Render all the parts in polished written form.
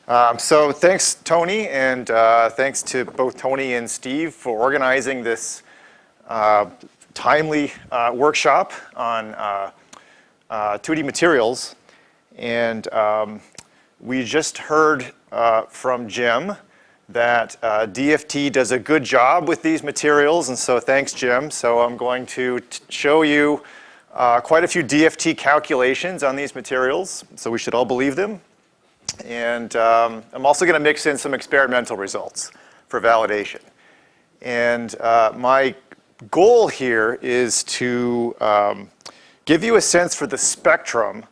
So thanks, Tony, and thanks to both Tony and Steve for organizing this timely workshop on 2D materials. And we just heard from Jim that DFT does a good job with these materials, and so thanks, Jim. So I'm going to show you quite a few DFT calculations on these materials, so we should all believe them. And I'm also going to mix in some experimental results for validation. And my goal here is to give you a sense for the spectrum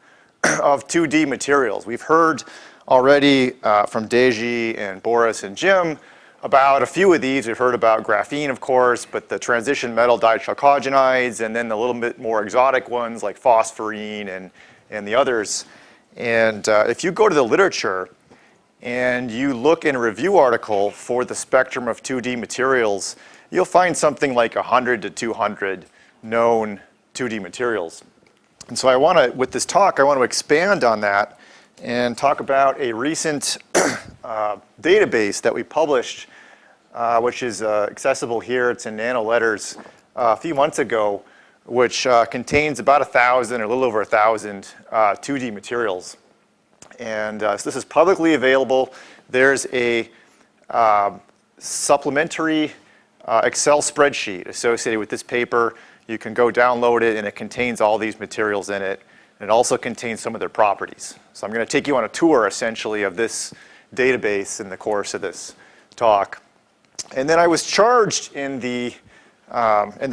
of 2D materials. We've heard already from Deji and Boris and Jim about a few of these. We've heard about graphene, of course, but the transition metal dichalcogenides, and then the little bit more exotic ones like phosphorine and the others. And if you go to the literature and you look in a review article for the spectrum of 2D materials, you'll find something like 100 to 200 known 2D materials. And so with this talk, I want to expand on that and talk about a recent database that we published, which is accessible here. It's in Nano Letters a few months ago, which contains about 1,000 or a little over 1,000 2D materials. And so this is publicly available. There's a supplementary Excel spreadsheet associated with this paper. You can go download it, and it contains all these materials in it. And it also contains some of their properties. So I'm going to take you on a tour, essentially, of this database in the course of this talk. And then I was charged in the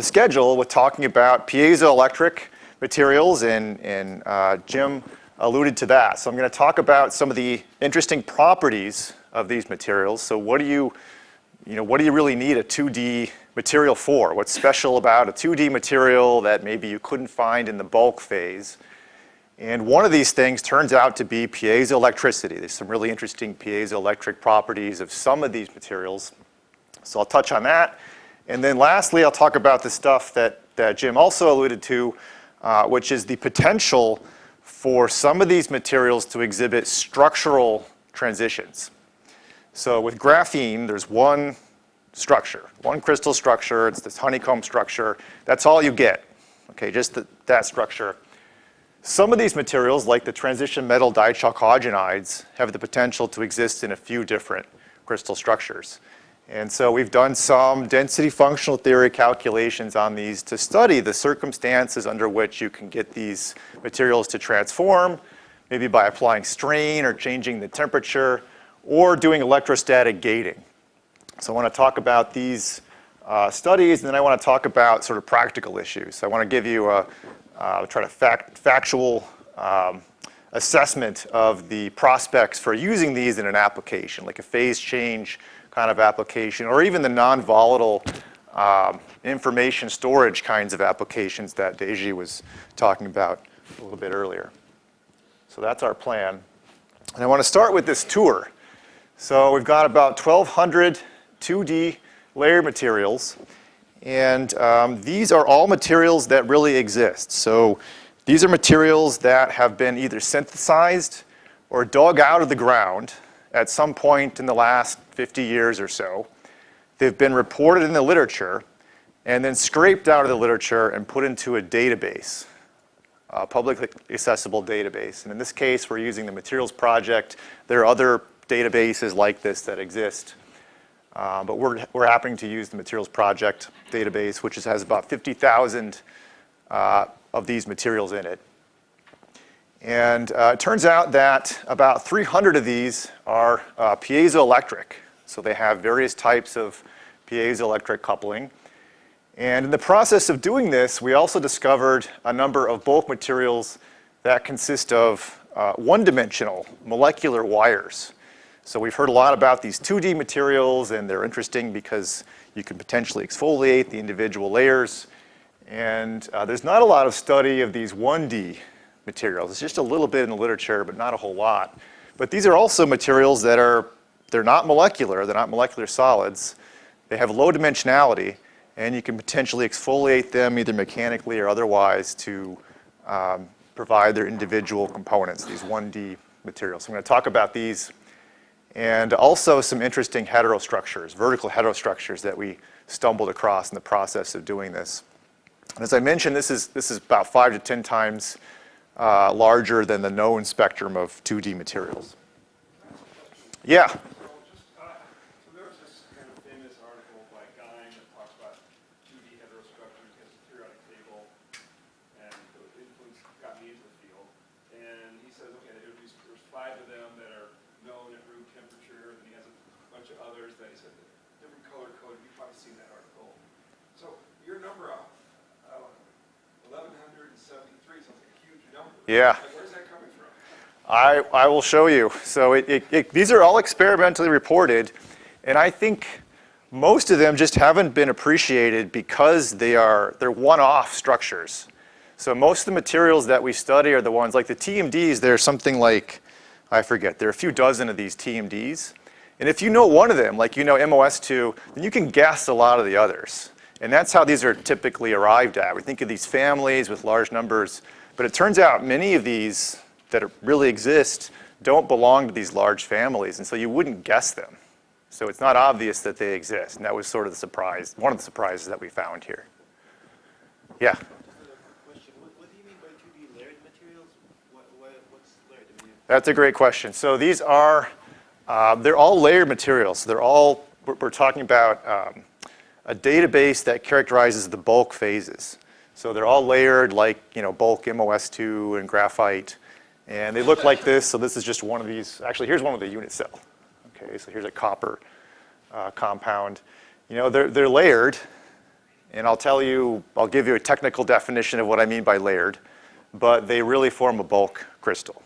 schedule with talking about piezoelectric materials, and Jim alluded to that. So I'm going to talk about some of the interesting properties of these materials. So what do you really need a 2D material for? What's special about a 2D material that maybe you couldn't find in the bulk phase? And one of these things turns out to be piezoelectricity. There's some really interesting piezoelectric properties of some of these materials. So I'll touch on that. And then lastly, I'll talk about the stuff that Jim also alluded to, which is the potential for some of these materials to exhibit structural transitions. So with graphene, there's one structure, one crystal structure. It's this honeycomb structure. That's all you get, okay, just that structure. Some of these materials, like the transition metal dichalcogenides, have the potential to exist in a few different crystal structures. And so we've done some density functional theory calculations on these to study the circumstances under which you can get these materials to transform, maybe by applying strain or changing the temperature, or doing electrostatic gating. So I want to talk about these studies, and then I want to talk about sort of practical issues. So I want to give you factual assessment of the prospects for using these in an application, like a phase change kind of application, or even the non-volatile information storage kinds of applications that Deji was talking about a little bit earlier. So that's our plan. And I want to start with this tour. So we've got about 1,200 2D layer materials, and these are all materials that really exist. So these are materials that have been either synthesized or dug out of the ground at some point in the last 50 years or so. They've been reported in the literature and then scraped out of the literature and put into a database, a publicly accessible database. And in this case, we're using the Materials Project. There are other databases like this that exist, but we're happening to use the Materials Project database, which has about 50,000 of these materials in it. And it turns out that about 300 of these are piezoelectric. So they have various types of piezoelectric coupling. And in the process of doing this, we also discovered a number of bulk materials that consist of one-dimensional molecular wires. So we've heard a lot about these 2D materials, and they're interesting because you can potentially exfoliate the individual layers. And there's not a lot of study of these 1D materials. It's just a little bit in the literature, but not a whole lot. But these are also materials that they're not molecular solids. They have low dimensionality, and you can potentially exfoliate them either mechanically or otherwise to provide their individual components, these 1D materials. So I'm going to talk about these and also some interesting heterostructures, vertical heterostructures that we stumbled across in the process of doing this. And as I mentioned, this is about 5 to 10 times larger than the known spectrum of 2D materials. Yeah. So there was this kind of famous article by Guy that talks about 2D heterostructures against a periodic table, and the influence got me into the field. And he says, okay, there's 5 of them that are known at room temperature, and he has a bunch of others that he said different color code. You've probably seen that article. So your number of 1173 sounds like a huge number. Yeah. Like, where's that coming from? I will show you. So these are all experimentally reported, and I think most of them just haven't been appreciated because they're one-off structures. So most of the materials that we study are the ones like the TMDs. There's something like, I forget, there are a few dozen of these TMDs. And if you know one of them, like you know MOS2, then you can guess a lot of the others. And that's how these are typically arrived at. We think of these families with large numbers, but it turns out many of these that really exist don't belong to these large families, and so you wouldn't guess them. So it's not obvious that they exist, and that was sort of the surprise, one of the surprises that we found here. Yeah? Just a question. What do you mean by 2D layered materials? What's layered? I mean, That's a great question. So these are, they're all layered materials. They're all, we're talking about a database that characterizes the bulk phases. So they're all layered like, bulk MOS2 and graphite. And they look like this. So this is just one of these. Actually, here's one with a unit cell. Okay, so here's a copper compound. They're layered. And I'll give you a technical definition of what I mean by layered. But they really form a bulk crystal.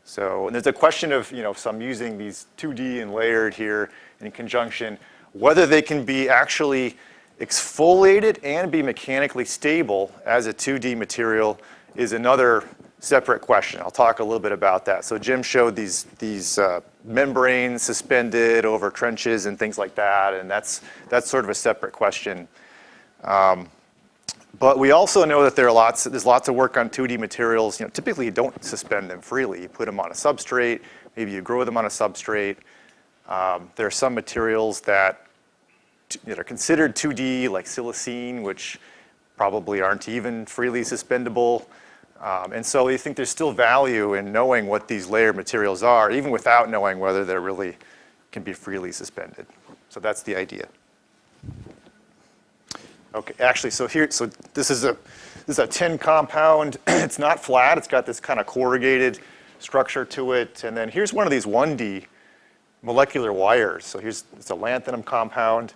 So and there's a question of, so I'm using these 2D and layered here in conjunction, whether they can be actually exfoliated and be mechanically stable as a 2D material is another separate question. I'll talk a little bit about that. So Jim showed these membranes suspended over trenches and things like that, and that's sort of a separate question. But we also know that there's lots of work on 2D materials. Typically you don't suspend them freely. You put them on a substrate. Maybe you grow them on a substrate. There are some materials that are considered 2D, like silicene, which probably aren't even freely suspendable. And so we think there's still value in knowing what these layered materials are, even without knowing whether they really can be freely suspended. So that's the idea. Okay, actually, so this is a tin compound. It's not flat. It's got this kind of corrugated structure to it. And then here's one of these 1D molecular wires. So it's a lanthanum compound,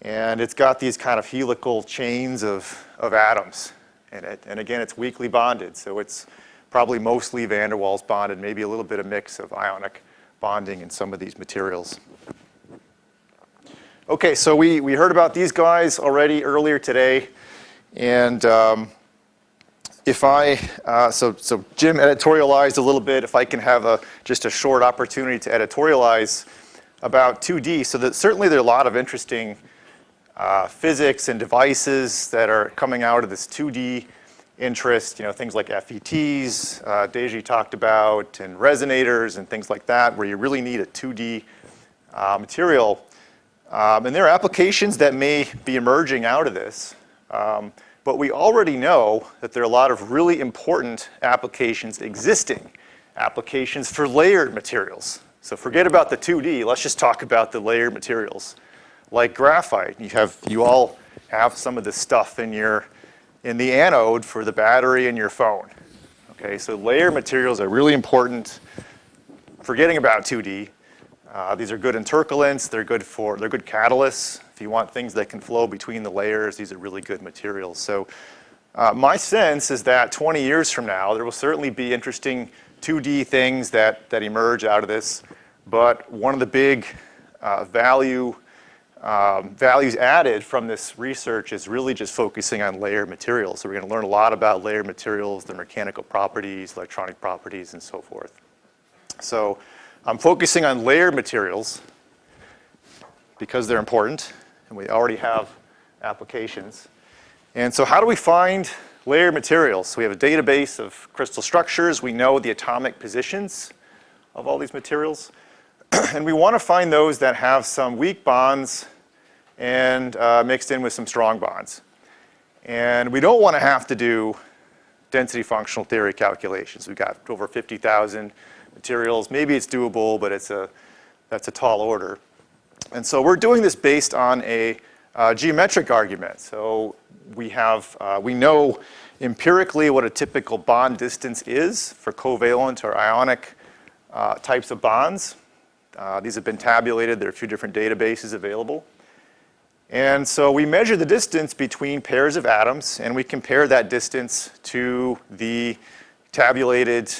and it's got these kind of helical chains of atoms in it. And again, it's weakly bonded, so it's probably mostly van der Waals bonded, maybe a little bit of mix of ionic bonding in some of these materials. Okay, so we heard about these guys already earlier today, and so Jim editorialized a little bit. If I can have just a short opportunity to editorialize about 2D, so that certainly there are a lot of interesting physics and devices that are coming out of this 2D interest, things like FETs, Deji talked about, and resonators and things like that, where you really need a 2D material. And there are applications that may be emerging out of this. But we already know that there are a lot of really important applications, existing applications for layered materials. So forget about the 2D. Let's just talk about the layered materials. Like graphite, you all have some of this stuff in the anode for the battery in your phone. Okay, so layered materials are really important. Forgetting about 2D. These are good intercalants. They're good catalysts. If you want things that can flow between the layers, these are really good materials. So my sense is that 20 years from now, there will certainly be interesting 2D things that emerge out of this. But one of the big values added from this research is really just focusing on layered materials. So we're going to learn a lot about layered materials, their mechanical properties, electronic properties, and so forth. So I'm focusing on layered materials because they're important, and we already have applications. And so how do we find layered materials? So we have a database of crystal structures. We know the atomic positions of all these materials. And we want to find those that have some weak bonds and mixed in with some strong bonds. And we don't want to have to do density functional theory calculations. We've got over 50,000 materials. Maybe it's doable, but that's a tall order. And so we're doing this based on a geometric argument. So we know empirically what a typical bond distance is for covalent or ionic types of bonds. These have been tabulated. There are a few different databases available. And so we measure the distance between pairs of atoms, and we compare that distance to the tabulated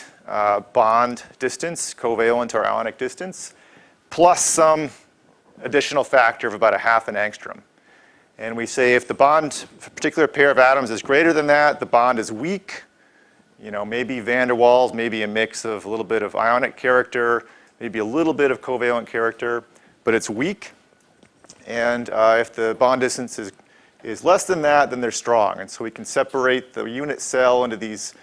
bond distance, covalent or ionic distance, plus some additional factor of about 1/2 angstrom. And we say if the bond for a particular pair of atoms is greater than that, the bond is weak. You know, maybe van der Waals, maybe a mix of a little bit of ionic character, maybe a little bit of covalent character, but it's weak. And if the bond distance is less than that, then they're strong. And so we can separate the unit cell into these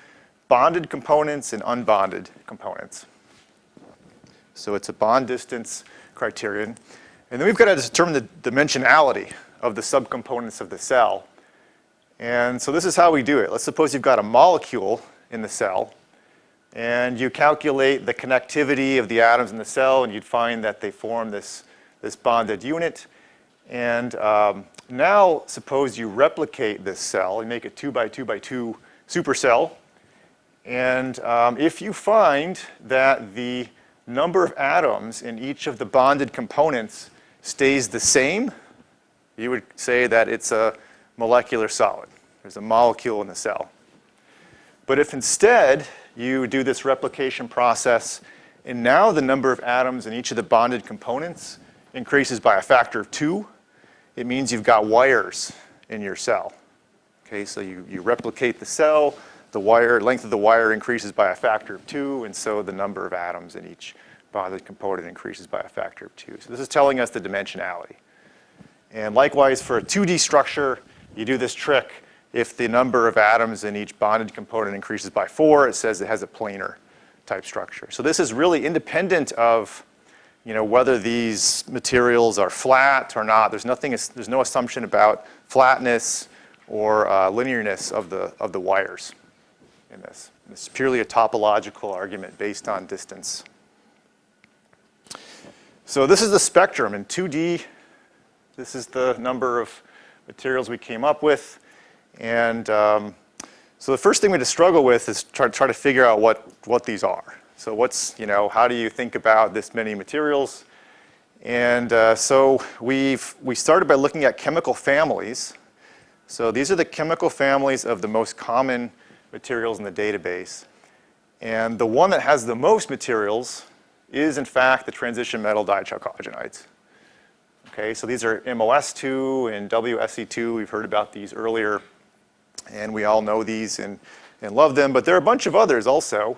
bonded components and unbonded components. So it's a bond distance criterion. And then we've got to determine the dimensionality of the subcomponents of the cell. And so this is how we do it. Let's suppose you've got a molecule in the cell, and you calculate the connectivity of the atoms in the cell, and you'd find that they form this bonded unit. And now suppose you replicate this cell, you make a 2 by 2 by 2 supercell. And if you find that the number of atoms in each of the bonded components stays the same, you would say that it's a molecular solid. There's a molecule in the cell. But if instead you do this replication process, and now the number of atoms in each of the bonded components increases by a factor of 2, it means you've got wires in your cell. Okay, so you replicate the cell, the length of the wire increases by a factor of 2, and so the number of atoms in each bonded component increases by a factor of 2. So this is telling us the dimensionality. And likewise, for a 2D structure, you do this trick. If the number of atoms in each bonded component increases by 4, it says it has a planar type structure. So this is really independent of whether these materials are flat or not. There's no assumption about flatness or linearness of the wires in this. It's purely a topological argument based on distance. So this is the spectrum in 2D. This is the number of materials we came up with. And so the first thing we have to struggle with is try to figure out what these are. So how do you think about this many materials? And so we started by looking at chemical families. So these are the chemical families of the most common materials in the database. And the one that has the most materials is, in fact, the transition metal dichalcogenides. Okay, so these are MOS2 and WSE2. We've heard about these earlier, and we all know these and love them. But there are a bunch of others also.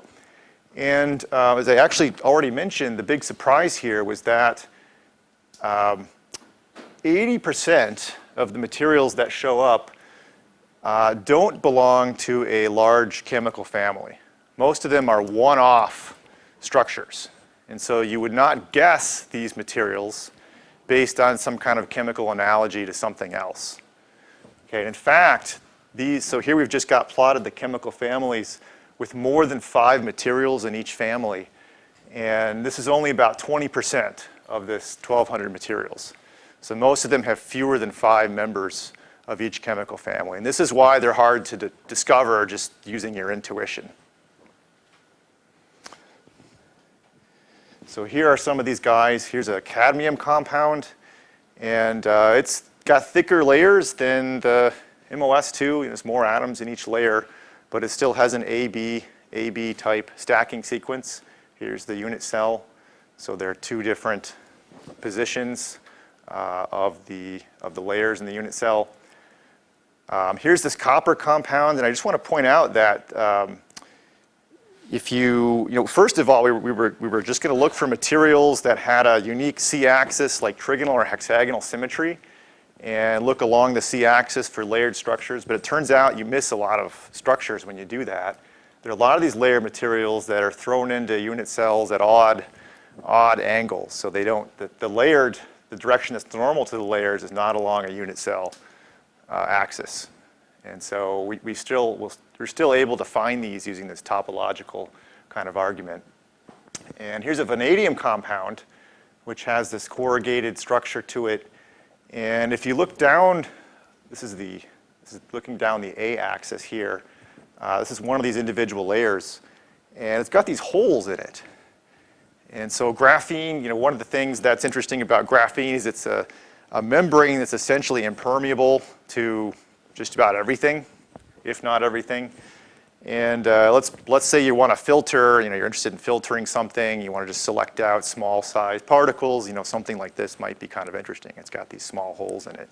And as I actually already mentioned, the big surprise here was that 80% of the materials that show up don't belong to a large chemical family. Most of them are one-off structures. And so you would not guess these materials based on some kind of chemical analogy to something else. Okay, in fact, so here we've just got plotted the chemical families with more than 5 materials in each family. And this is only about 20% of this 1,200 materials. So most of them have fewer than 5 members of each chemical family. And this is why they're hard to discover just using your intuition. So here are some of these guys. Here's a cadmium compound. And it's got thicker layers than the MOS2. There's more atoms in each layer. But it still has an AB type stacking sequence. Here's the unit cell. So there are 2 different positions of the layers in the unit cell. Here's this copper compound, and I just want to point out that if first of all, we were just going to look for materials that had a unique c-axis, like trigonal or hexagonal symmetry, and look along the c-axis for layered structures. But it turns out you miss a lot of structures when you do that. There are a lot of these layered materials that are thrown into unit cells at odd odd angles. So they don't, the layered, the direction that's normal to the layers is not along a unit cell axis. And so we're still able to find these using this topological kind of argument. And here's a vanadium compound, which has this corrugated structure to it. And if you look down, this is looking down the A-axis here. This is one of these individual layers. And it's got these holes in it. And so graphene, one of the things that's interesting about graphene is it's a membrane that's essentially impermeable to just about everything, if not everything. And let's say you want to filter, you're interested in filtering something, you want to just select out small size particles, something like this might be kind of interesting. It's got these small holes in it.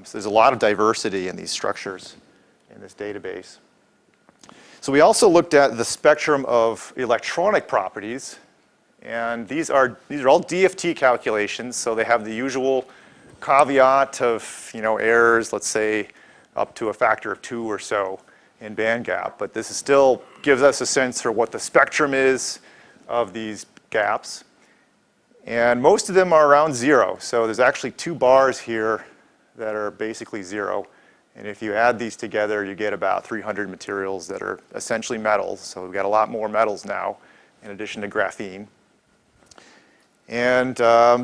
So there's a lot of diversity in these structures in this database. So we also looked at the spectrum of electronic properties, and these are all DFT calculations, so they have the usual caveat of errors, let's say up to a factor of 2 or so in band gap, but this still gives us a sense for what the spectrum is of these gaps. And most of them are around 0, so there's actually 2 bars here that are basically 0. And if you add these together, you get about 300 materials that are essentially metals. So we've got a lot more metals now, in addition to graphene. And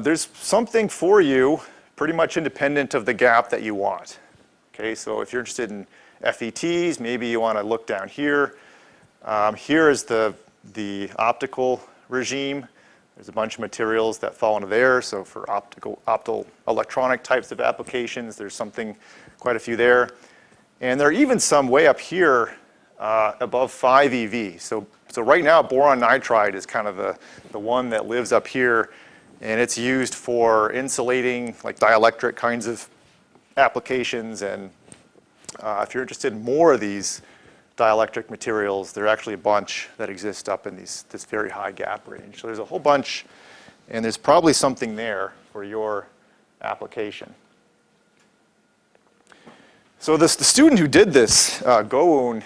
there's something for you pretty much independent of the gap that you want. Okay, so if you're interested in FETs, maybe you want to look down here. Here is the optical regime. There's a bunch of materials that fall into there. So for optoelectronic types of applications, there's quite a few there. And there are even some way up here above 5 eV. So right now, boron nitride is kind of the one that lives up here. And it's used for insulating, like dielectric kinds of applications. And if you're interested in more of these dielectric materials, there are actually a bunch that exist up in this very high gap range. So there's a whole bunch, and there's probably something there for your application. So the student who did this, Go-un,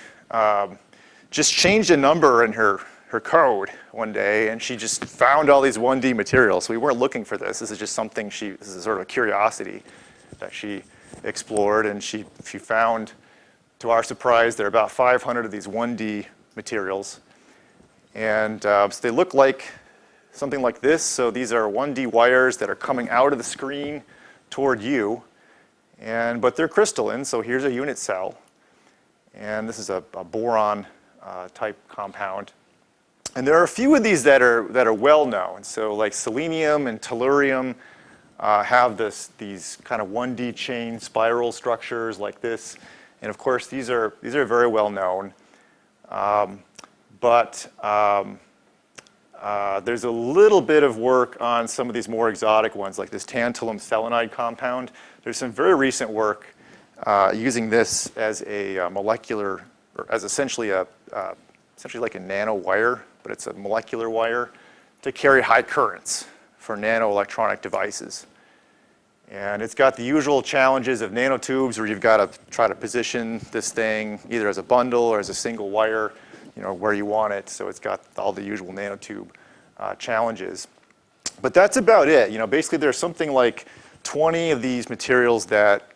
just changed a number in her code one day, and she just found all these 1D materials. So we weren't looking for this. This is just something this is sort of a curiosity that she explored, and she found, to our surprise, there are about 500 of these 1D materials. And so they look like something like this. So these are 1D wires that are coming out of the screen toward you. But they're crystalline, so here's a unit cell. And this is a boron type compound. And there are a few of these that are well known. So like selenium and tellurium have these kind of 1D chain spiral structures like this. And of course, these are very well known. But there's a little bit of work on some of these more exotic ones, like this tantalum selenide compound. There's some very recent work using this as a molecular, or as essentially like a nanowire, but it's a molecular wire to carry high currents for nanoelectronic devices. And it's got the usual challenges of nanotubes, where you've got to try to position this thing either as a bundle or as a single wire, where you want it. So it's got all the usual nanotube challenges. But that's about it. Basically there's something like 20 of these materials that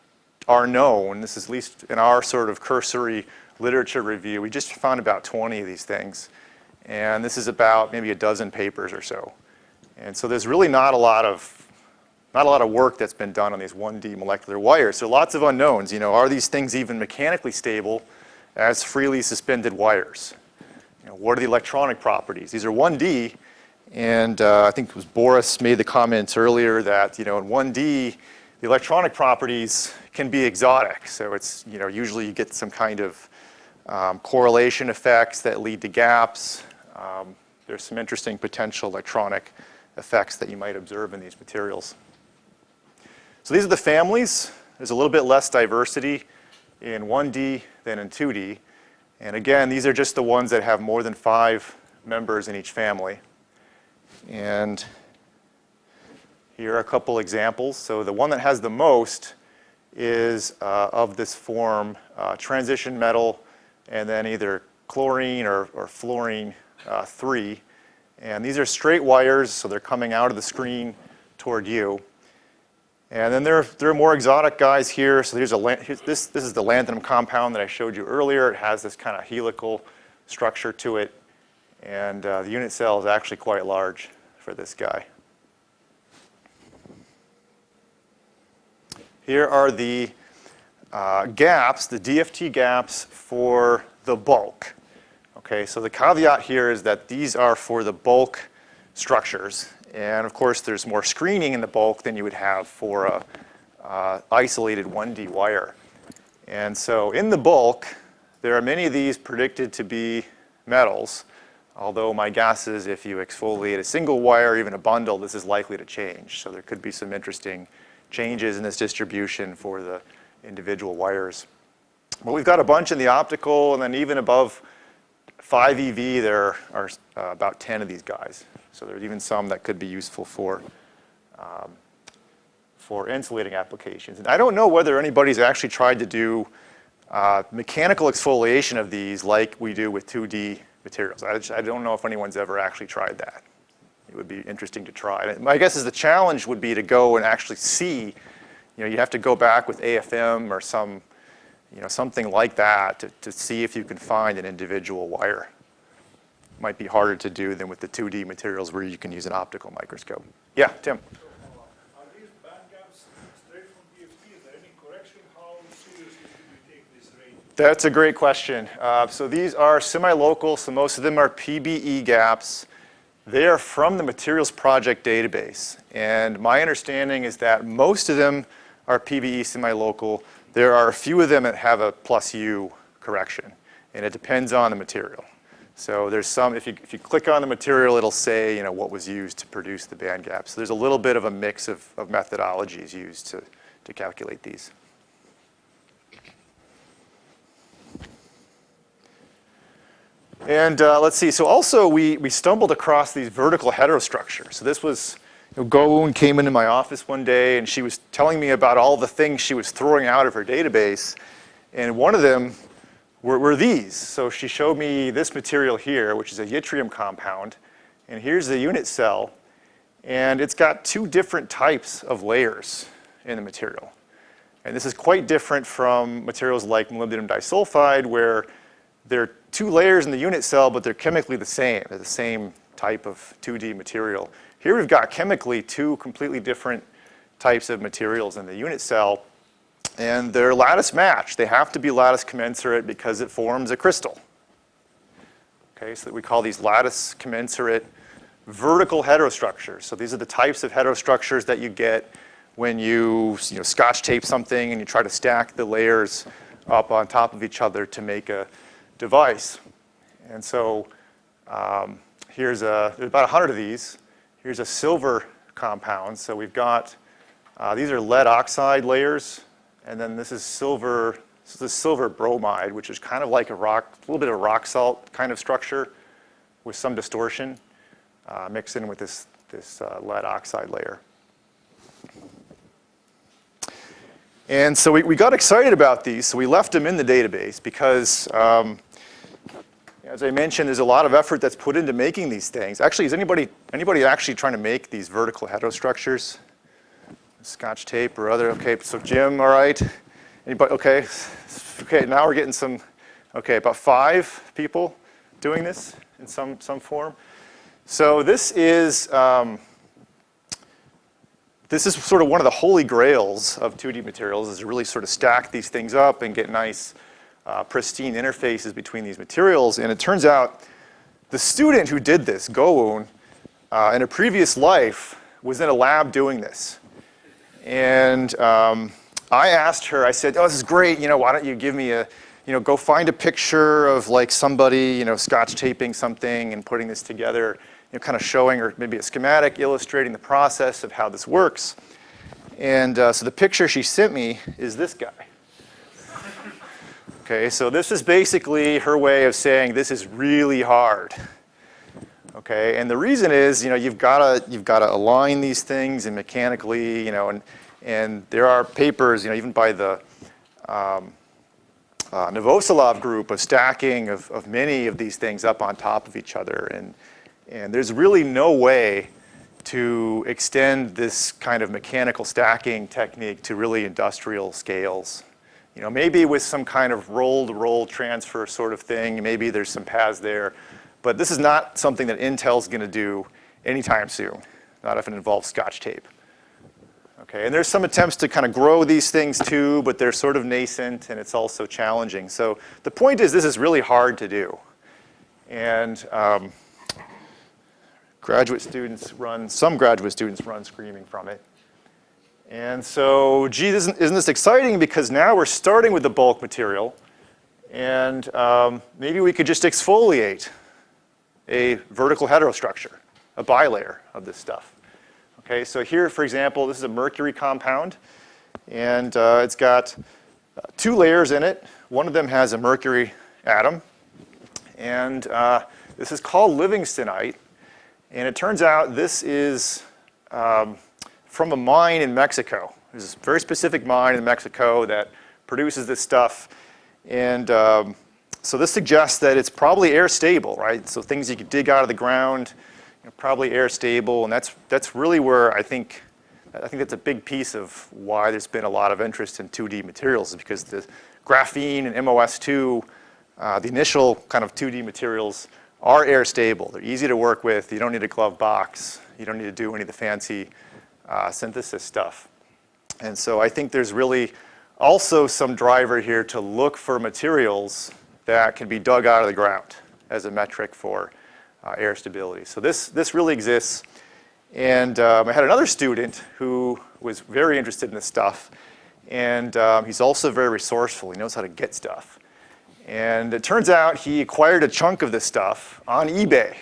are known. This is at least in our sort of cursory literature review. We just found about 20 of these things. And this is about maybe a dozen papers or so. And so there's really not a lot of work that's been done on these 1D molecular wires. So lots of unknowns. Are these things even mechanically stable as freely suspended wires? What are the electronic properties? These are 1D, and I think it was Boris made the comments earlier that in 1D, the electronic properties can be exotic. So it's usually you get some kind of correlation effects that lead to gaps. There's some interesting potential electronic effects that you might observe in these materials. So these are the families. There's a little bit less diversity in 1D than in 2D. And again, these are just the ones that have more than 5 members in each family. And here are a couple examples. So the one that has the most is of this form, transition metal, and then either chlorine or fluorine 3. And these are straight wires, so they're coming out of the screen toward you. And then there are more exotic guys here. So this is the lanthanum compound that I showed you earlier. It has this kind of helical structure to it. And the unit cell is actually quite large for this guy. Here are the gaps, the DFT gaps for the bulk. Okay, so the caveat here is that these are for the bulk structures. And of course, there's more screening in the bulk than you would have for a isolated 1D wire. And so in the bulk, there are many of these predicted to be metals. Although my guess is if you exfoliate a single wire, even a bundle, this is likely to change. So there could be some interesting changes in this distribution for the individual wires. But we've got a bunch in the optical, and then even above 5 EV, there are about 10 of these guys. So there's even some that could be useful for insulating applications. And I don't know whether anybody's actually tried to do mechanical exfoliation of these like we do with 2D materials. I don't know if anyone's ever actually tried that. It would be interesting to try. And my guess is the challenge would be to go and actually see, you have to go back with AFM or something like that to see if you can find an individual wire. Might be harder to do than with the 2D materials where you can use an optical microscope. Yeah, Tim. Are these band gaps straight from DFT? Is there any correction? How seriously should we take this rate? That's a great question. So these are semi-local, so most of them are PBE gaps. They are from the Materials Project database. And my understanding is that most of them are PBE semi-local. There are a few of them that have a +U correction, and it depends on the material. So there's some, if you click on the material, it'll say what was used to produce the band gap. So there's a little bit of a mix of methodologies used to calculate these. And let's see, so also we stumbled across these vertical heterostructures. So this was, Goun came into my office one day and she was telling me about all the things she was throwing out of her database. And one of them were these. So she showed me this material here, which is a yttrium compound. And here's the unit cell. And it's got 2 different types of layers in the material. And this is quite different from materials like molybdenum disulfide, where there are 2 layers in the unit cell, but they're chemically the same. They're the same type of 2D material. Here we've got chemically 2 completely different types of materials in the unit cell, and they're lattice matched. They have to be lattice commensurate because it forms a crystal. Okay, so we call these lattice commensurate vertical heterostructures. So these are the types of heterostructures that you get when you scotch tape something and you try to stack the layers up on top of each other to make a device. And so there's about 100 of these. Here's a silver compound. So we've got, these are lead oxide layers, and then this is silver bromide, which is kind of like a little bit of rock salt kind of structure with some distortion mixed in with this lead oxide layer. And so we got excited about these, so we left them in the database because, as I mentioned, there's a lot of effort that's put into making these things. Actually, is anybody actually trying to make these vertical heterostructures? Scotch tape or other? Okay, so Jim, all right. Anybody? Okay. Okay, now we're getting some, okay, about 5 people doing this in some form. So this is sort of one of the holy grails of 2D materials, is to really sort of stack these things up and get nice, pristine interfaces between these materials. And it turns out the student who did this, Goun, in a previous life was in a lab doing this. And I asked her, I said, oh, this is great, why don't you give me a, go find a picture of like somebody, scotch taping something and putting this together, kind of showing, or maybe a schematic illustrating the process of how this works. And so the picture she sent me is this guy. Okay, so this is basically her way of saying this is really hard. Okay, and the reason is, you've got to align these things and mechanically, and there are papers, even by the Novoselov group of stacking of many of these things up on top of each other, And there's really no way to extend this kind of mechanical stacking technique to really industrial scales. You know, maybe with some kind of roll-to-roll transfer sort of thing, maybe there's some paths there. But this is not something that Intel's going to do anytime soon, not if it involves Scotch tape. Okay, and there's some attempts to kind of grow these things too, but they're sort of nascent and it's also challenging. So the point is this is really hard to do. And some graduate students run screaming from it. And so, gee, isn't this exciting? Because now we're starting with the bulk material, and maybe we could just exfoliate a vertical heterostructure, a bilayer of this stuff. Okay, so here, for example, this is a mercury compound, and it's got 2 layers in it. One of them has a mercury atom, and this is called livingstonite. And it turns out this is from a mine in Mexico. There's a very specific mine in Mexico that produces this stuff. And so this suggests that it's probably air stable, right? So things you could dig out of the ground, you know, probably air stable. And that's really where I think that's a big piece of why there's been a lot of interest in 2D materials, is because the graphene and MOS2, the initial kind of 2D materials, are air stable. They're easy to work with. You don't need a glove box. You don't need to do any of the fancy synthesis stuff. And so I think there's really also some driver here to look for materials that can be dug out of the ground as a metric for air stability. So this really exists. And I had another student who was very interested in this stuff. And he's also very resourceful. He knows how to get stuff. And it turns out he acquired a chunk of this stuff on eBay.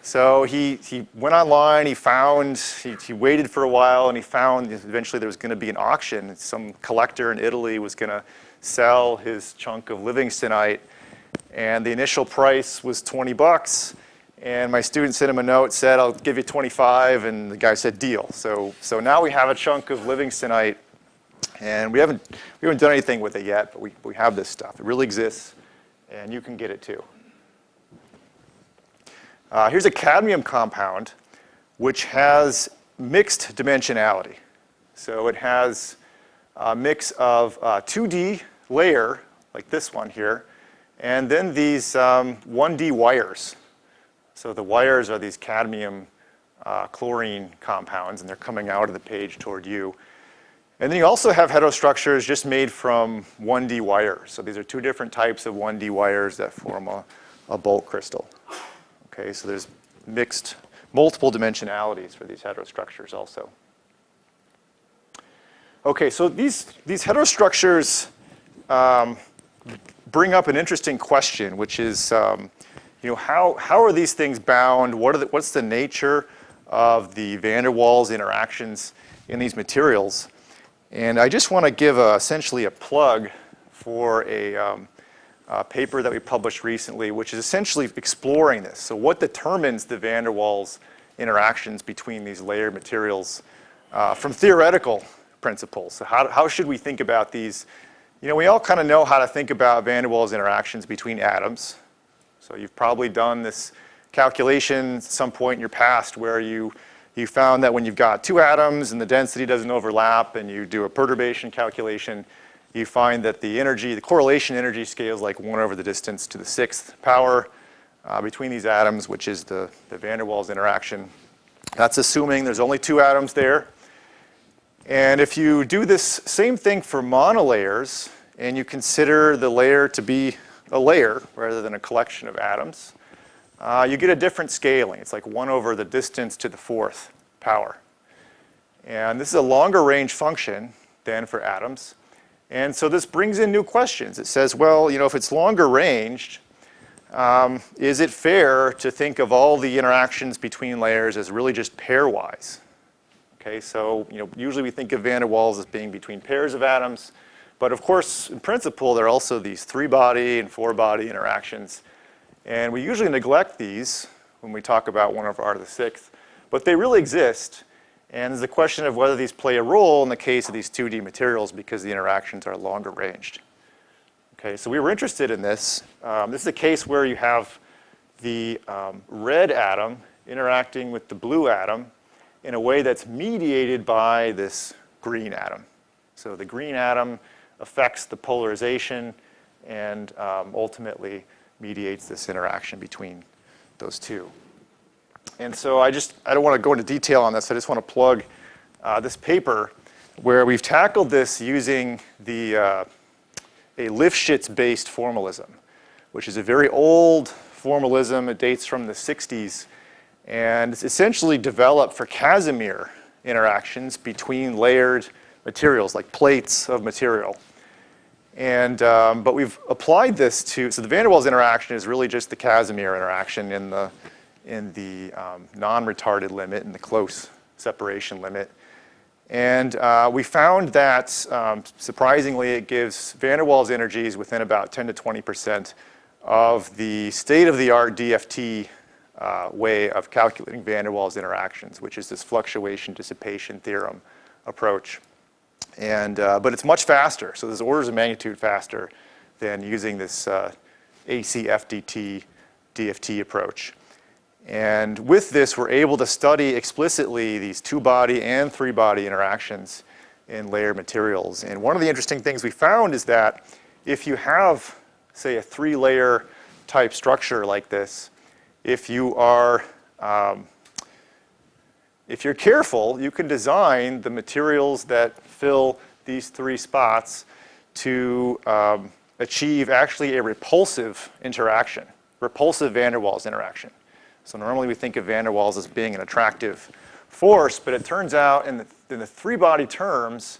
So he went online, he waited for a while, and he found eventually there was going to be an auction. Some collector in Italy was going to sell his chunk of livingstonite, and the initial price was $20. And my student sent him a note, said, "I'll give you 25," and the guy said, "Deal." So now we have a chunk of livingstonite. And we haven't done anything with it yet, but we have this stuff. It really exists, and you can get it too. Here's a cadmium compound, which has mixed dimensionality. So it has a mix of 2D layer, like this one here, and then these 1D wires. So the wires are these cadmium chlorine compounds, and they're coming out of the page toward you. And then you also have heterostructures just made from 1D wires. So these are 2 different types of 1D wires that form a bulk crystal. Okay, so there's multiple dimensionalities for these heterostructures also. Okay, so these heterostructures bring up an interesting question, which is, you know, how are these things bound? What's the nature of the van der Waals interactions in these materials? And I just want to give essentially a plug for a paper that we published recently, which is essentially exploring this. So what determines the van der Waals interactions between these layered materials from theoretical principles? So how should we think about these? You know, we all kind of know how to think about van der Waals interactions between atoms. So you've probably done this calculation at some point in your past where you found that when you've got 2 atoms and the density doesn't overlap and you do a perturbation calculation, you find that the correlation energy scales like 1 over the distance to the 6th power between these atoms, which is the van der Waals interaction. That's assuming there's only 2 atoms there. And if you do this same thing for monolayers and you consider the layer to be a layer rather than a collection of atoms, you get a different scaling. It's like 1 over the distance to the 4th power. And this is a longer range function than for atoms. And so this brings in new questions. It says, well, you know, if it's longer ranged, is it fair to think of all the interactions between layers as really just pairwise? Okay, so you know, usually we think of van der Waals as being between pairs of atoms. But of course, in principle, there are also these 3-body and 4-body interactions. And we usually neglect these when we talk about 1 over r to the 6th. But they really exist. And there's the question of whether these play a role in the case of these 2D materials because the interactions are longer ranged. Okay, so we were interested in this. This is a case where you have the red atom interacting with the blue atom in a way that's mediated by this green atom. So the green atom affects the polarization and ultimately mediates this interaction between those two. And so I don't want to go into detail on this. I just want to plug this paper where we've tackled this using a Lifshitz-based formalism, which is a very old formalism. It dates from the 60s. And it's essentially developed for Casimir interactions between layered materials, like plates of material. And, but we've applied this to, so the van der Waals interaction is really just the Casimir interaction in the non-retarded limit and the close separation limit. And we found that, surprisingly, it gives van der Waals energies within about 10 to 20% of the state-of-the-art DFT way of calculating van der Waals interactions, which is this fluctuation dissipation theorem approach. And, but it's much faster, so there's orders of magnitude faster than using this AC FDT DFT approach. And with this, we're able to study explicitly these two-body and three-body interactions in layered materials. And one of the interesting things we found is that if you have, say, a three-layer type structure like this, if you're careful, you can design the materials that fill these three spots to achieve actually a repulsive interaction, repulsive van der Waals interaction. So normally we think of van der Waals as being an attractive force, but it turns out in the three-body terms,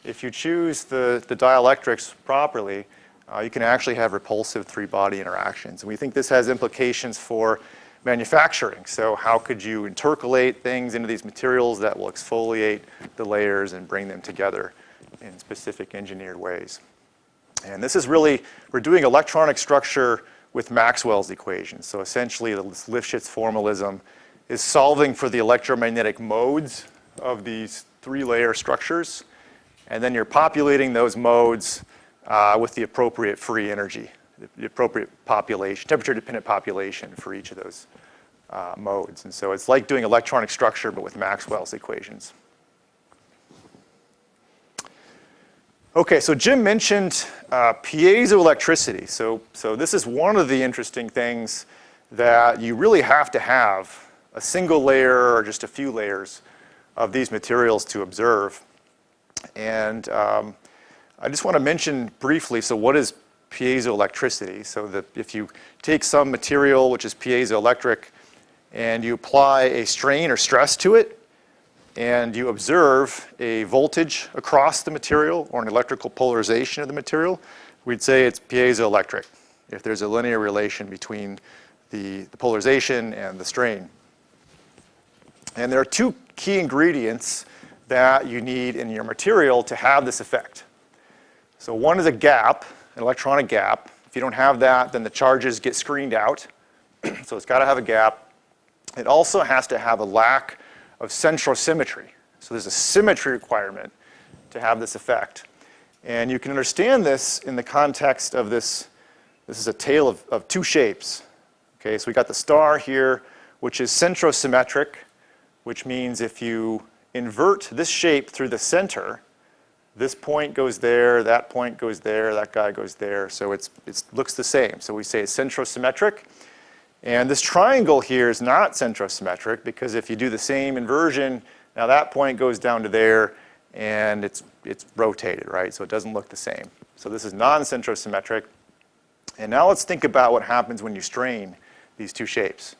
if you choose the dielectrics properly, you can actually have repulsive three-body interactions. And we think this has implications for manufacturing. So how could you intercalate things into these materials that will exfoliate the layers and bring them together in specific engineered ways? And this is really, we're doing electronic structure with Maxwell's equations. So essentially, this Lifshitz formalism is solving for the electromagnetic modes of these three-layer structures, and then you're populating those modes with the appropriate free energy, the appropriate population, temperature-dependent population for each of those modes. And so it's like doing electronic structure, but with Maxwell's equations. Okay, so Jim mentioned piezoelectricity. So this is one of the interesting things that you really have to have a single layer or just a few layers of these materials to observe. And I just want to mention briefly, so what is piezoelectricity? So that if you take some material which is piezoelectric and you apply a strain or stress to it, and you observe a voltage across the material or an electrical polarization of the material, we'd say it's piezoelectric if there's a linear relation between the polarization and the strain. And there are two key ingredients that you need in your material to have this effect. So one is a gap, an electronic gap. If you don't have that, then the charges get screened out. So it's got to have a gap. It also has to have a lack of central symmetry. So there's a symmetry requirement to have this effect. And you can understand this in the context of this. This is a tale of two shapes. Okay, so we got the star here, which is centrosymmetric, which means if you invert this shape through the center, this point goes there, that point goes there, that guy goes there. So it looks the same. So we say it's centrosymmetric. And this triangle here is not centrosymmetric because if you do the same inversion, now that point goes down to there and it's rotated, right? So it doesn't look the same. So this is non-centrosymmetric. And now let's think about what happens when you strain these two shapes.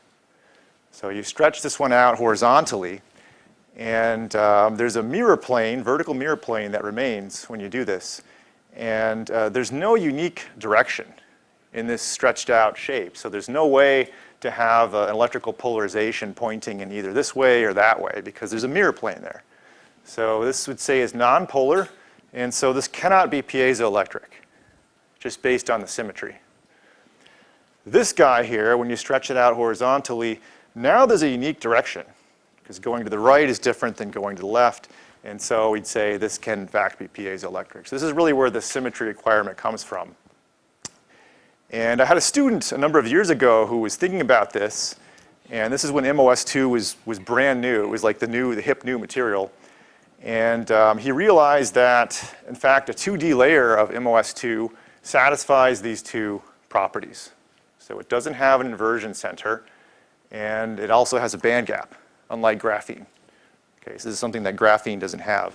So you stretch this one out horizontally, and there's a mirror plane, vertical mirror plane that remains when you do this. And there's no unique direction in this stretched out shape. So there's no way to have an electrical polarization pointing in either this way or that way because there's a mirror plane there. So this would say is nonpolar, and so this cannot be piezoelectric, just based on the symmetry. This guy here, when you stretch it out horizontally, now there's a unique direction because going to the right is different than going to the left, and so we'd say this can in fact be piezoelectric. So this is really where the symmetry requirement comes from. And I had a student a number of years ago who was thinking about this, and this is when MOS2 was brand new. It was like the hip new material. And he realized that, in fact, a 2D layer of MOS2 satisfies these two properties. So it doesn't have an inversion center, and it also has a band gap, unlike graphene. Okay, so this is something that graphene doesn't have.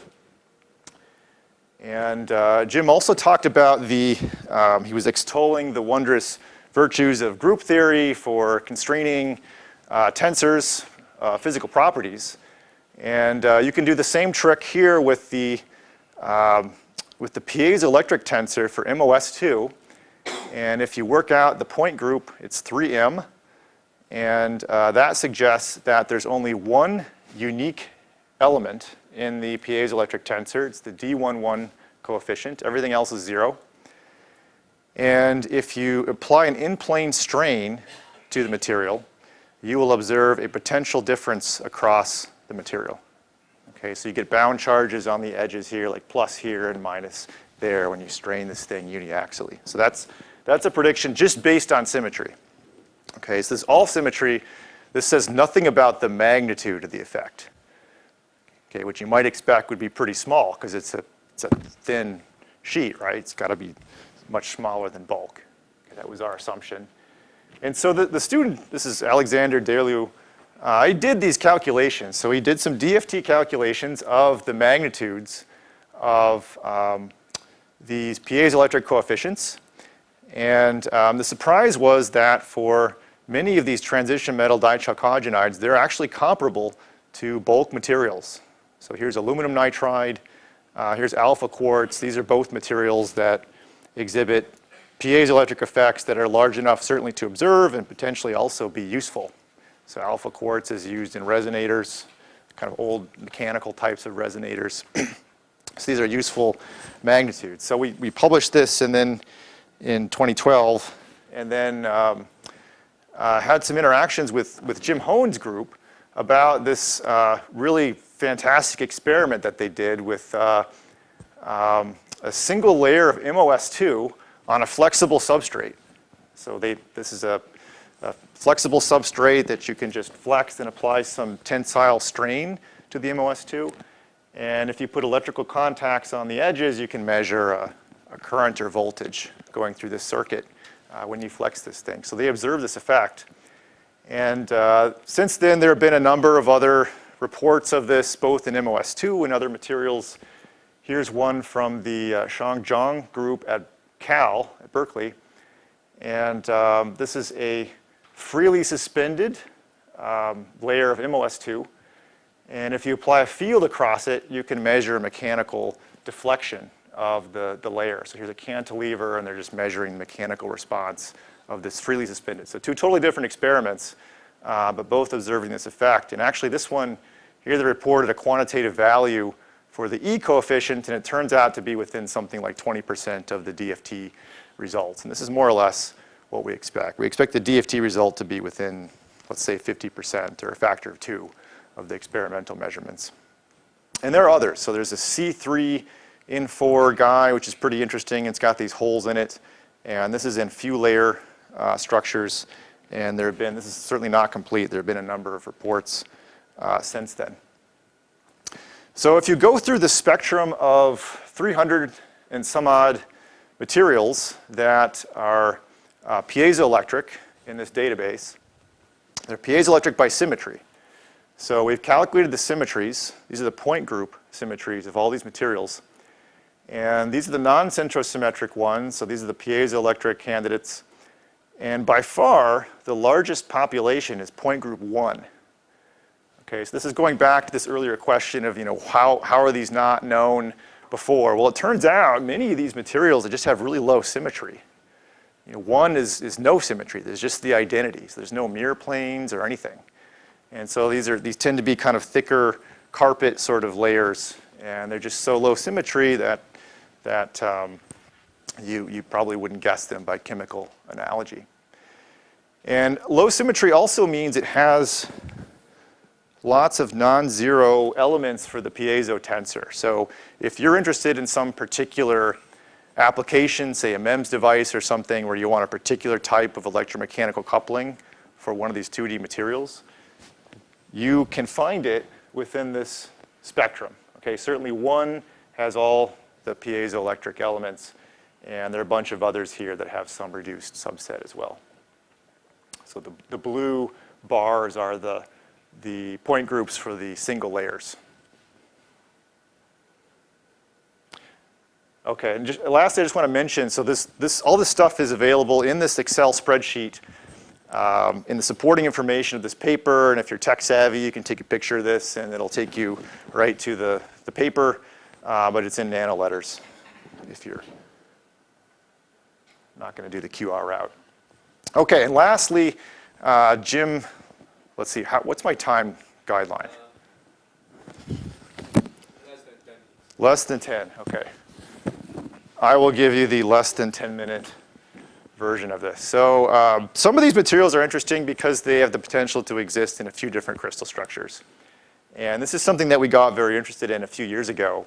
And Jim also talked about he was extolling the wondrous virtues of group theory for constraining tensors, physical properties. And you can do the same trick here with the piezoelectric tensor for MOS2. And if you work out the point group, it's 3m. And that suggests that there's only one unique element in the piezoelectric tensor. It's the D11 coefficient. Everything else is 0. And if you apply an in-plane strain to the material, you will observe a potential difference across the material. Okay, so you get bound charges on the edges here, like plus here and minus there when you strain this thing uniaxially. So that's a prediction just based on symmetry. Okay, so this all symmetry, this says nothing about the magnitude of the effect. Okay, which you might expect would be pretty small because it's a thin sheet, right? It's got to be much smaller than bulk. Okay, that was our assumption. And so the student, this is Alexander Derliou, he did these calculations. So he did some DFT calculations of the magnitudes of these piezoelectric coefficients. And the surprise was that for many of these transition metal dichalcogenides, they're actually comparable to bulk materials. So here's aluminum nitride, here's alpha quartz. These are both materials that exhibit piezoelectric effects that are large enough certainly to observe and potentially also be useful. So alpha quartz is used in resonators, kind of old mechanical types of resonators. So these are useful magnitudes. So we published this and then in 2012, and then had some interactions with Jim Hohn's group about this really fantastic experiment that they did with a single layer of MOS2 on a flexible substrate. So this is a flexible substrate that you can just flex and apply some tensile strain to the MOS2. And if you put electrical contacts on the edges, you can measure a current or voltage going through this circuit when you flex this thing. So they observed this effect. And since then, there have been a number of other reports of this, both in MOS2 and other materials. Here's one from the Shang Zhang group at Cal, at Berkeley. And this is a freely suspended layer of MOS2. And if you apply a field across it, you can measure mechanical deflection of the layer. So here's a cantilever, and they're just measuring the mechanical response of this freely suspended. So two totally different experiments, but both observing this effect. And actually this one, here they reported a quantitative value for the E coefficient, and it turns out to be within something like 20% of the DFT results. And this is more or less what we expect. We expect the DFT result to be within, let's say, 50% or a factor of 2 of the experimental measurements. And there are others. So there's a C3 in 4 guy, which is pretty interesting. It's got these holes in it. And this is in few layer structures. And there have been, this is certainly not complete, there have been a number of reports since then. So if you go through the spectrum of 300 and some odd materials that are piezoelectric in this database, they're piezoelectric by symmetry. So we've calculated the symmetries. These are the point group symmetries of all these materials. And these are the non-centrosymmetric ones. So these are the piezoelectric candidates. And by far, the largest population is point group 1. Okay, so this is going back to this earlier question of, how are these not known before? Well, it turns out many of these materials, they just have really low symmetry. 1 is no symmetry. There's just the identities. There's no mirror planes or anything. And so these tend to be kind of thicker carpet sort of layers, and they're just so low symmetry that you probably wouldn't guess them by chemical analogy. And low symmetry also means it has lots of non-zero elements for the piezo tensor. So if you're interested in some particular application, say a MEMS device or something where you want a particular type of electromechanical coupling for one of these 2D materials, you can find it within this spectrum. Okay, certainly one has all the piezoelectric elements, and there are a bunch of others here that have some reduced subset as well. So the blue bars are the point groups for the single layers. Okay, and lastly, I just want to mention, so all this stuff is available in this Excel spreadsheet in the supporting information of this paper, and if you're tech savvy, you can take a picture of this, and it'll take you right to the paper, but it's in nano letters if you're not going to do the QR route. Okay, and lastly, Jim, let's see, what's my time guideline? Less than 10, okay. I will give you the less than 10-minute version of this. So some of these materials are interesting because they have the potential to exist in a few different crystal structures. And this is something that we got very interested in a few years ago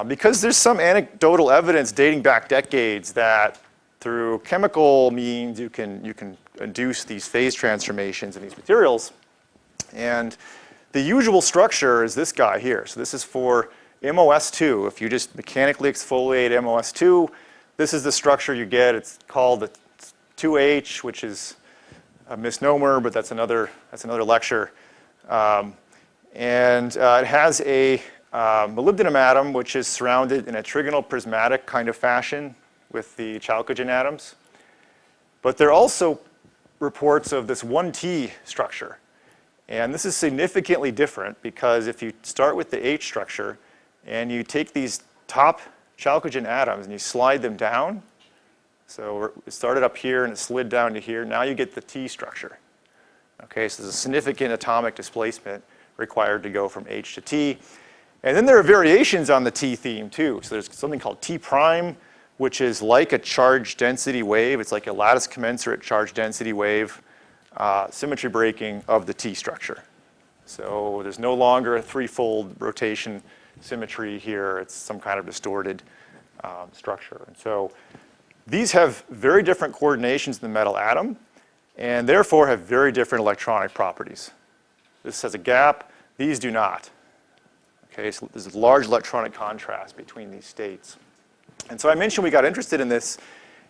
because there's some anecdotal evidence dating back decades that through chemical means you can induce these phase transformations in these materials. And the usual structure is this guy here. So this is for MOS2. If you just mechanically exfoliate MOS2, this is the structure you get. It's called the 2H, which is a misnomer, but that's another lecture. And it has a molybdenum atom, which is surrounded in a trigonal prismatic kind of fashion with the chalcogen atoms. But there are also reports of this 1T structure. And this is significantly different because if you start with the H structure and you take these top chalcogen atoms and you slide them down, so it started up here and it slid down to here, now you get the T structure. Okay, so there's a significant atomic displacement required to go from H to T. And then there are variations on the T theme too. So there's something called T prime, which is like a charge density wave. It's like a lattice commensurate charge density wave, symmetry breaking of the T structure. So there's no longer a threefold rotation symmetry here. It's some kind of distorted structure. And so these have very different coordinations in the metal atom and therefore have very different electronic properties. This has a gap. These do not. Okay, so there's a large electronic contrast between these states. And so I mentioned we got interested in this,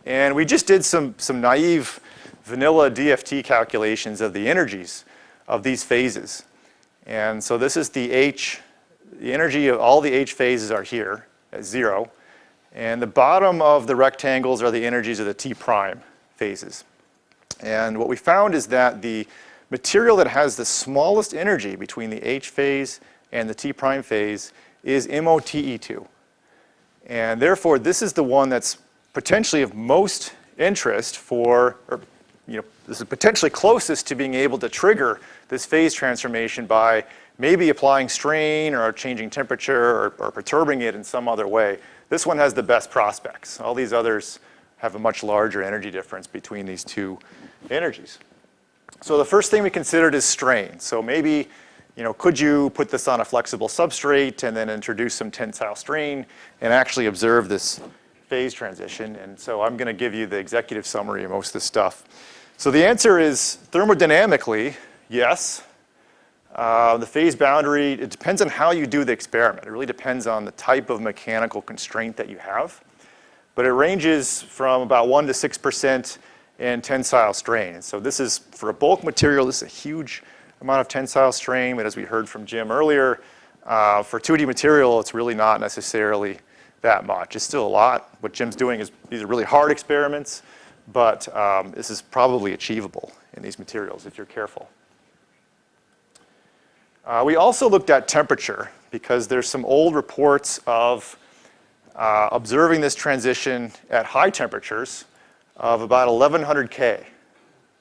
and we just did some naive vanilla DFT calculations of the energies of these phases. And so this is the H. The energy of all the H phases are here at 0. And the bottom of the rectangles are the energies of the T prime phases. And what we found is that the material that has the smallest energy between the H phase and the T prime phase is MOTE2. And therefore, this is the one that's potentially of most interest for, or this is potentially closest to being able to trigger this phase transformation by maybe applying strain or changing temperature or perturbing it in some other way. This one has the best prospects. All these others have a much larger energy difference between these two energies. So the first thing we considered is strain. So maybe, could you put this on a flexible substrate and then introduce some tensile strain and actually observe this phase transition? And so I'm going to give you the executive summary of most of this stuff. So the answer is thermodynamically, yes. The phase boundary, it depends on how you do the experiment. It really depends on the type of mechanical constraint that you have. But it ranges from about 1 to 6% in tensile strain. And so this is, for a bulk material, this is a huge amount of tensile strain. But as we heard from Jim earlier, for 2D material, it's really not necessarily that much. It's still a lot. What Jim's doing is, these are really hard experiments, but this is probably achievable in these materials if you're careful. We also looked at temperature because there's some old reports of observing this transition at high temperatures of about 1100 K.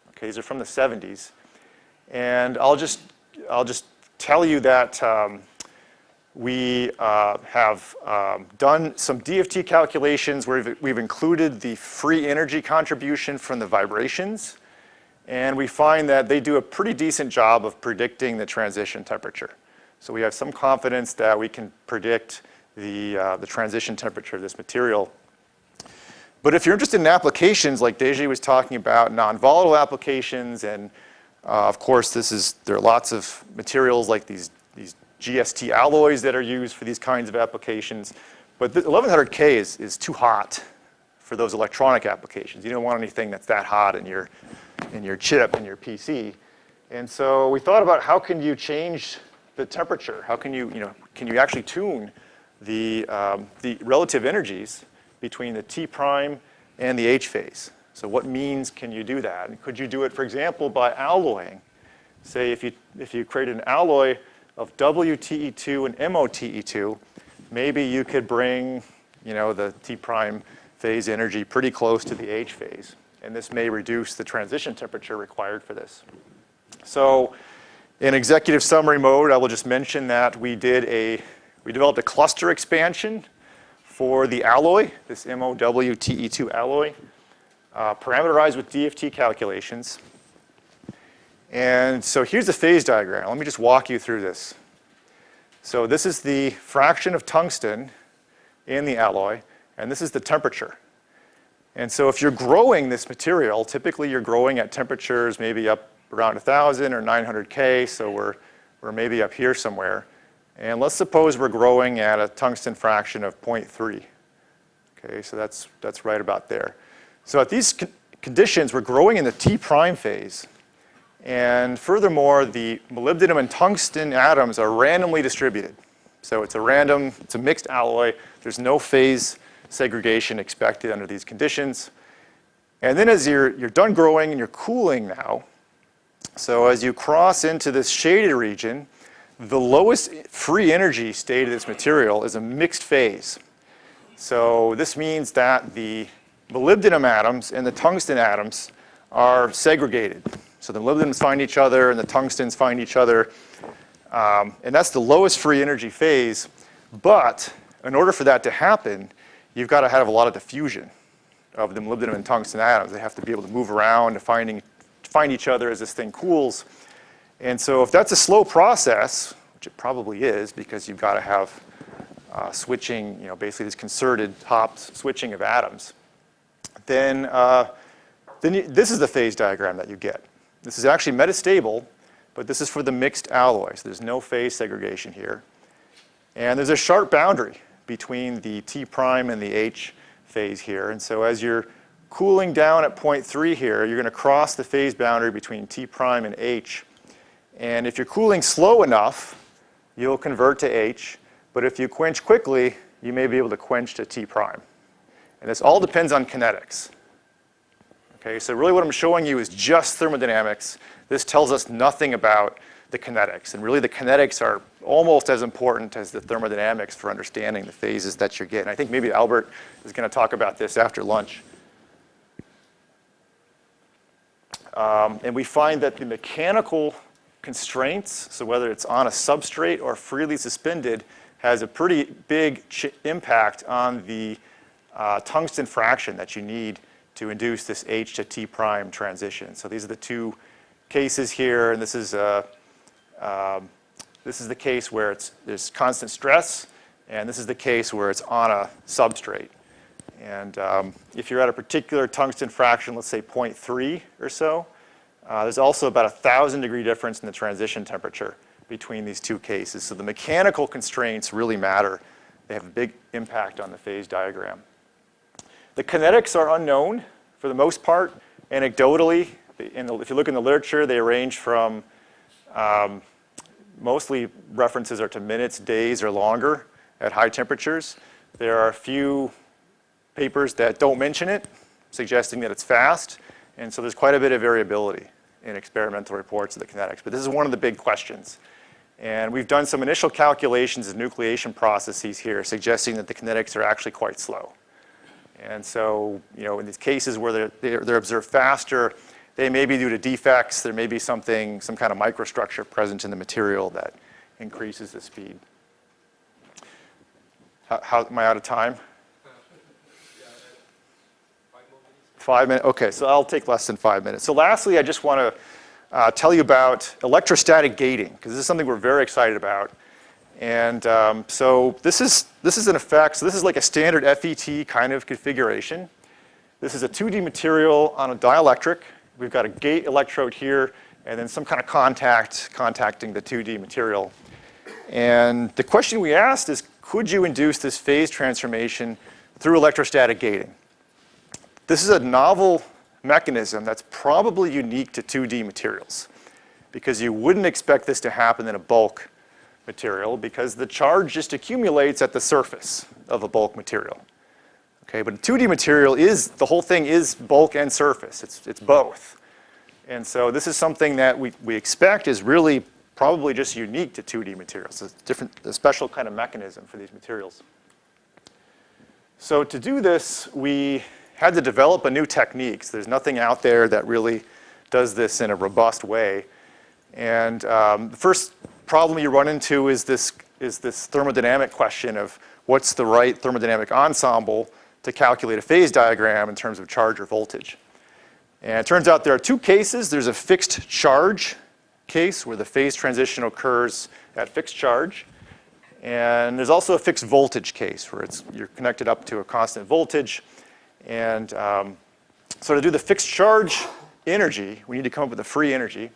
Okay, these are from the 70s. And I'll just tell you that we have done some DFT calculations where we've included the free energy contribution from the vibrations. And we find that they do a pretty decent job of predicting the transition temperature. So we have some confidence that we can predict the transition temperature of this material. But if you're interested in applications like Deji was talking about, non-volatile applications, and of course there are lots of materials like these GST alloys that are used for these kinds of applications. But the 1100K is too hot for those electronic applications. You don't want anything that's that hot in your chip, in your PC. And so we thought about how can you change the temperature? How can you actually tune the relative energies between the T prime and the H phase? So what means can you do that? And could you do it, for example, by alloying? Say if you create an alloy of WTE2 and MOTE2, maybe you could bring the T prime phase energy pretty close to the H phase. And this may reduce the transition temperature required for this. So in executive summary mode, I will just mention that we developed a cluster expansion for the alloy, this MOWTE2 alloy, parameterized with DFT calculations. And so here's the phase diagram. Let me just walk you through this. So this is the fraction of tungsten in the alloy, and this is the temperature. And so if you're growing this material, typically you're growing at temperatures maybe up around 1,000 or 900 K, so we're maybe up here somewhere. And let's suppose we're growing at a tungsten fraction of 0.3. Okay, so that's right about there. So at these conditions, we're growing in the T prime phase. And furthermore, the molybdenum and tungsten atoms are randomly distributed. So it's a mixed alloy. There's no phase segregation expected under these conditions. And then as you're done growing and you're cooling now, so as you cross into this shaded region, the lowest free energy state of this material is a mixed phase. So this means that the molybdenum atoms and the tungsten atoms are segregated. So the molybdenums find each other and the tungstens find each other. And that's the lowest free energy phase. But in order for that to happen, you've got to have a lot of diffusion of the molybdenum and tungsten atoms. They have to be able to move around to find each other as this thing cools. And so if that's a slow process, which it probably is because you've got to have switching, basically this concerted hop switching of atoms, then this is the phase diagram that you get. This is actually metastable, but this is for the mixed alloy. So there's no phase segregation here. And there's a sharp boundary between the T prime and the H phase here. And so as you're cooling down at 0.3 here, you're going to cross the phase boundary between T prime and H. And if you're cooling slow enough, you'll convert to H. But if you quench quickly, you may be able to quench to T prime. And this all depends on kinetics. Okay, so really what I'm showing you is just thermodynamics. This tells us nothing about the kinetics. And really the kinetics are almost as important as the thermodynamics for understanding the phases that you're getting. I think maybe Albert is going to talk about this after lunch. And we find that the mechanical constraints, so whether it's on a substrate or freely suspended, has a pretty big impact on the tungsten fraction that you need to induce this H to T prime transition. So these are the two cases here, and this is the case where there's constant stress, and this is the case where it's on a substrate. And if you're at a particular tungsten fraction, let's say 0.3 or so, there's also about 1,000 degree difference in the transition temperature between these two cases. So the mechanical constraints really matter. They have a big impact on the phase diagram. The kinetics are unknown for the most part. Anecdotally, if you look in the literature, they range from mostly references are to minutes, days, or longer at high temperatures. There are a few papers that don't mention it, suggesting that it's fast. And so there's quite a bit of variability in experimental reports of the kinetics. But this is one of the big questions. And we've done some initial calculations of nucleation processes here, suggesting that the kinetics are actually quite slow. And so, in these cases where they're observed faster, they may be due to defects. There may be some kind of microstructure present in the material that increases the speed. How am I out of time? 5 minutes? Okay, so I'll take less than 5 minutes. So lastly, I just want to tell you about electrostatic gating, because this is something we're very excited about. And so this is an effect. So this is like a standard FET kind of configuration. This is a 2D material on a dielectric. We've got a gate electrode here, and then some kind of contacting the 2D material. And the question we asked is, could you induce this phase transformation through electrostatic gating? This is a novel mechanism that's probably unique to 2D materials, because you wouldn't expect this to happen in a bulk material, because the charge just accumulates at the surface of a bulk material. Okay, but a 2D material the whole thing is bulk and surface. It's both. And so this is something that we expect is really probably just unique to 2D materials. It's a special kind of mechanism for these materials. So to do this, we had to develop a new technique. So there's nothing out there that really does this in a robust way. And the first problem you run into is this thermodynamic question of what's the right thermodynamic ensemble to calculate a phase diagram in terms of charge or voltage. And it turns out there are two cases. There's a fixed charge case where the phase transition occurs at fixed charge. And there's also a fixed voltage case where you're connected up to a constant voltage. And so to do the fixed charge energy, we need to come up with a free energy.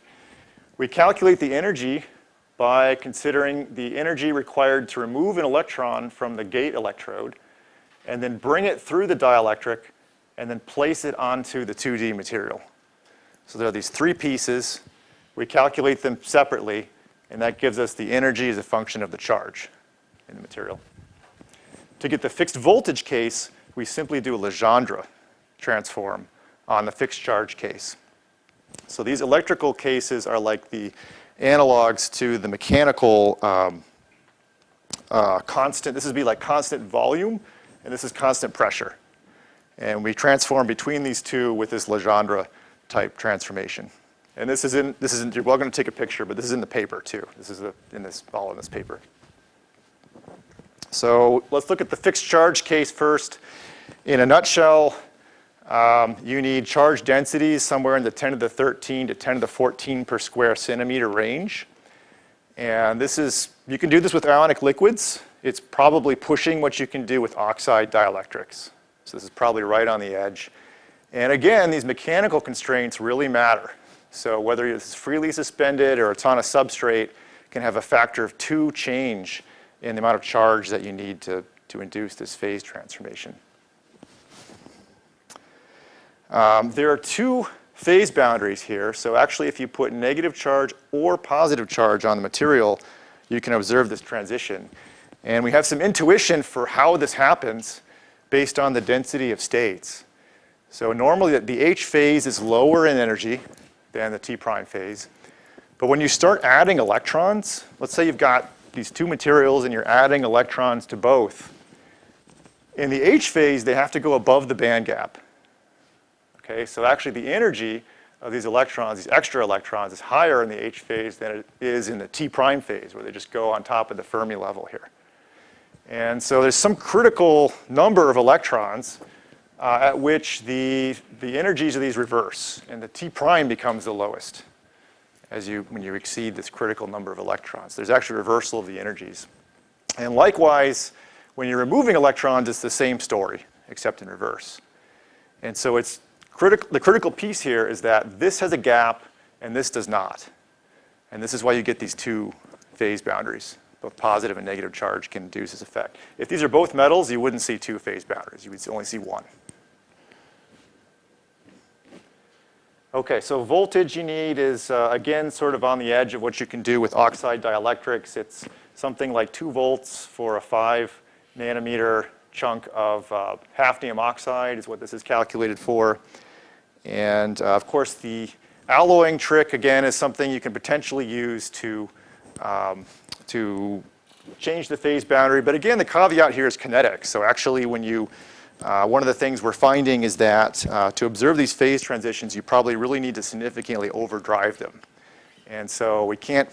We calculate the energy by considering the energy required to remove an electron from the gate electrode and then bring it through the dielectric and then place it onto the 2D material. So there are these three pieces. We calculate them separately, and that gives us the energy as a function of the charge in the material. To get the fixed voltage case, we simply do a Legendre transform on the fixed charge case. So these electrical cases are like the analogs to the mechanical constant. This would be like constant volume, and this is constant pressure. And we transform between these two with this Legendre type transformation. And this isn't, you're well going to take a picture, but this is in the paper too. This is all in this paper. So let's look at the fixed charge case first. In a nutshell, you need charge densities somewhere in the 10 to the 13 to 10 to the 14 per square centimeter range. And you can do this with ionic liquids. It's probably pushing what you can do with oxide dielectrics. So this is probably right on the edge. And again, these mechanical constraints really matter. So whether it's freely suspended or it's on a substrate, can have a factor of 2 change in the amount of charge that you need to induce this phase transformation. There are 2 phase boundaries here. So actually, if you put negative charge or positive charge on the material, you can observe this transition. And we have some intuition for how this happens based on the density of states. So normally, the H phase is lower in energy than the T prime phase. But when you start adding electrons, let's say you've got these 2 materials and you're adding electrons to both. In the H phase, they have to go above the band gap. Okay, so actually the energy of these electrons, these extra electrons, is higher in the H phase than it is in the T prime phase, where they just go on top of the Fermi level here. And so there's some critical number of electrons at which the energies of these reverse, and the T prime becomes the lowest when you exceed this critical number of electrons. There's actually reversal of the energies. And likewise, when you're removing electrons, it's the same story, except in reverse. And so the critical piece here is that this has a gap and this does not. And this is why you get these 2 phase boundaries. Both positive and negative charge can induce this effect. If these are both metals, you wouldn't see 2 phase boundaries. You would only see 1. Okay, so voltage you need is, again, sort of on the edge of what you can do with oxide dielectrics. It's something like 2 volts for a 5 nanometer chunk of hafnium oxide is what this is calculated for. And of course, the alloying trick, again, is something you can potentially use to change the phase boundary. But again, the caveat here is kinetics. So actually, when one of the things we're finding is that to observe these phase transitions, you probably really need to significantly overdrive them. And so we can't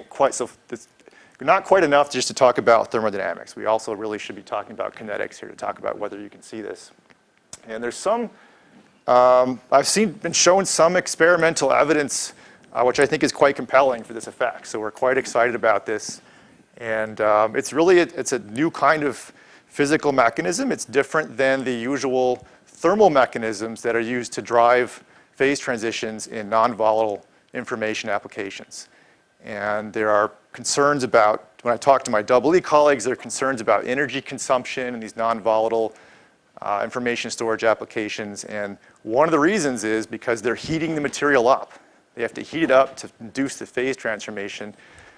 quite, so it's not quite enough just to talk about thermodynamics. We also really should be talking about kinetics here to talk about whether you can see this. And there's some, been shown some experimental evidence which I think is quite compelling for this effect. So we're quite excited about this. And it's a new kind of physical mechanism. It's different than the usual thermal mechanisms that are used to drive phase transitions in non-volatile information applications. And there are concerns about, when I talk to my EE colleagues, there are concerns about energy consumption in these non-volatile information storage applications. And one of the reasons is because they're heating the material up. They have to heat it up to induce the phase transformation.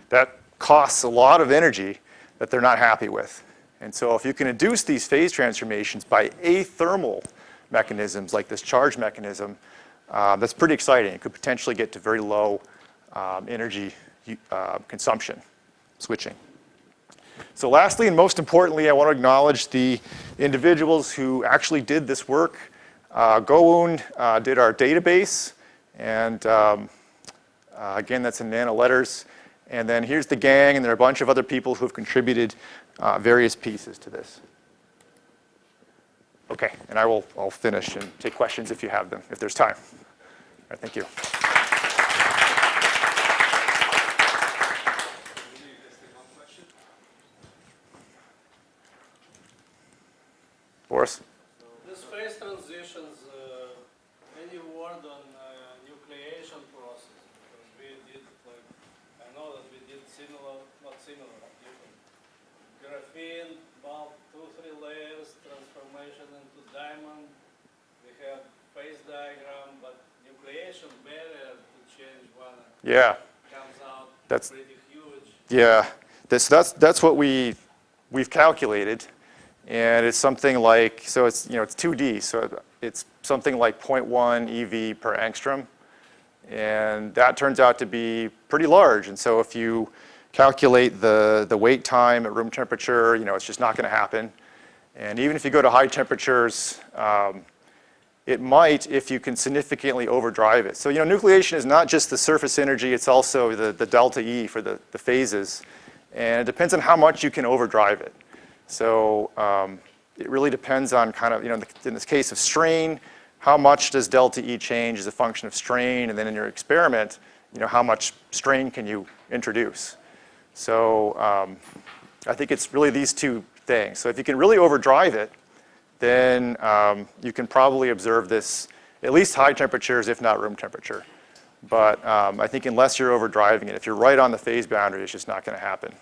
That costs a lot of energy that they're not happy with. And so if you can induce these phase transformations by athermal mechanisms like this charge mechanism, that's pretty exciting. It could potentially get to very low energy consumption switching. So lastly, and most importantly, I want to acknowledge the individuals who actually did this work. Go-un did our database, and again, that's in nano letters. And then here's the gang, and there are a bunch of other people who have contributed various pieces to this. Okay, and I'll finish and take questions if you have them, if there's time. All right, thank you. Boris? This phase transitions, any word on nucleation process? Because we did, like, I know that we did similar, not similar, different. Graphene, about 2-3 layers, transformation into diamond. We have phase diagram, but nucleation barrier to change one comes out pretty huge. Yeah, that's what we've calculated. And it's something like, so it's 2D, so it's something like 0.1 EV per angstrom. And that turns out to be pretty large. And so if you calculate the wait time at room temperature, it's just not going to happen. And even if you go to high temperatures, it might if you can significantly overdrive it. So nucleation is not just the surface energy, it's also the delta E for the phases. And it depends on how much you can overdrive it. So it really depends on kind of, in this case of strain, how much does delta E change as a function of strain? And then in your experiment, how much strain can you introduce? So I think it's really these two things. So if you can really overdrive it, then you can probably observe this at least high temperatures, if not room temperature. But I think unless you're overdriving it, if you're right on the phase boundary, it's just not going to happen.